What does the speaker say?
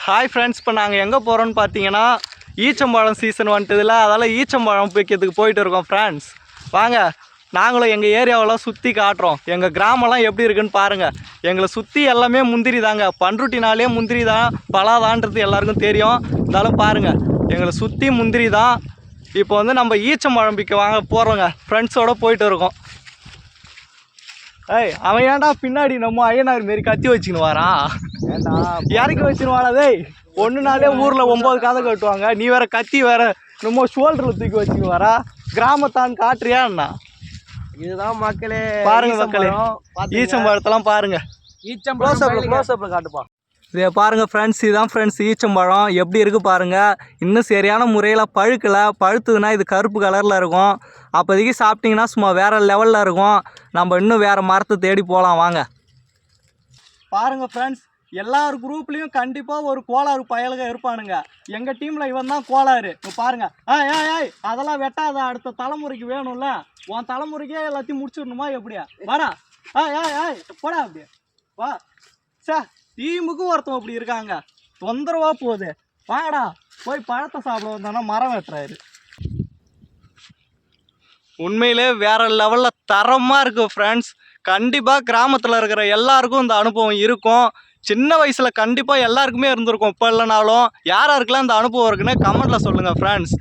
Hi friends, இப்போ நாங்கள் எங்கே போகிறோன்னு பார்த்தீங்கன்னா ஈச்சம்பழம் சீசன் வந்துட்டதில்ல, அதால் ஈச்சம்பழம் பிடிக்கிறதுக்கு போயிட்டு இருக்கோம் ஃப்ரெண்ட்ஸ். வாங்க, நாங்களும் எங்கள் ஏரியாவெல்லாம் சுற்றி காட்டுறோம். எங்கள் கிராமம்லாம் எப்படி இருக்குன்னு பாருங்கள். எங்களை சுற்றி எல்லாமே முந்திரி தாங்க. பண்ருட்டினாலே முந்திரி தான், பலாதான்றது எல்லாருக்கும் தெரியும். இருந்தாலும் பாருங்கள், எங்களை சுற்றி முந்திரி தான். இப்போ வந்து நம்ம ஈச்சம்பழம் பிக்க வாங்க போகிறோங்க, ஃப்ரெண்ட்ஸோடு போயிட்டு இருக்கோம். ஏய், அவன் ஏன்டா பின்னாடி நம்ம ஐயனார் மாரி கத்தி வச்சுன்னு வரான்? இறக்கி வச்சுன்னு வாடா. டேய், ஒன்று நாளே ஊரில் 9 கதை கட்டுவாங்க, நீ வேற கத்தி வேற நம்ம ஷோல்டரில் தூக்கி வச்சுன்னு வரா. கிராமத்தான் காட்டுறியா என்ன? இதுதான் மக்களே, பாருங்க மக்களே, ஈச்சம்பழத்தெல்லாம் பாருங்க. க்ளோஸ்அப்ல காட்டுப்பா. இதை பாருங்கள் ஃப்ரெண்ட்ஸ், இதுதான் ஃப்ரெண்ட்ஸ் ஈச்சம்பழம். எப்படி இருக்குது பாருங்கள். இன்னும் சரியான முறையில் பழுக்கலை. பழுத்துதுன்னா இது கருப்பு கலரில் இருக்கும். அப்போதைக்கு சாப்பிட்டிங்கன்னா சும்மா வேறு லெவலில் இருக்கும். நம்ம இன்னும் வேறு மரத்தை தேடி போகலாம் வாங்க. பாருங்கள் ஃப்ரெண்ட்ஸ், எல்லார் குரூப்லேயும் கண்டிப்பாக ஒரு கோளாறு பயலுக இருப்பானுங்க. எங்கள் டீமில் இவன் தான் கோளாறு. இப்போ பாருங்கள். ஏய் அதெல்லாம் வெட்டாத, அடுத்த தலைமுறைக்கு வேணும்ல. உன் தலைமுறைக்கே எல்லாத்தையும் முடிச்சிடணுமா எப்படியா? வாடா. ஏய் போடா அப்படியே வா. சார், டீமுக்கும் ஒருத்தன் அப்படி இருக்காங்க, தொந்தரவா போகுது. வாடா போய் பழத்தை சாப்பிட வந்தானா மரம் வெட்டுறாரு. உண்மையிலே வேற லெவலில் தரமாக இருக்குது ஃப்ரெண்ட்ஸ். கண்டிப்பாக கிராமத்தில் இருக்கிற எல்லாருக்கும் இந்த அனுபவம் இருக்கும். சின்ன வயசில் கண்டிப்பாக எல்லாருக்குமே இருந்திருக்கும். இப்போ இல்லைனாலும் யாராருக்கெல்லாம் இந்த அனுபவம் இருக்குன்னு கமெண்ட்டில் சொல்லுங்கள் ஃப்ரெண்ட்ஸ்.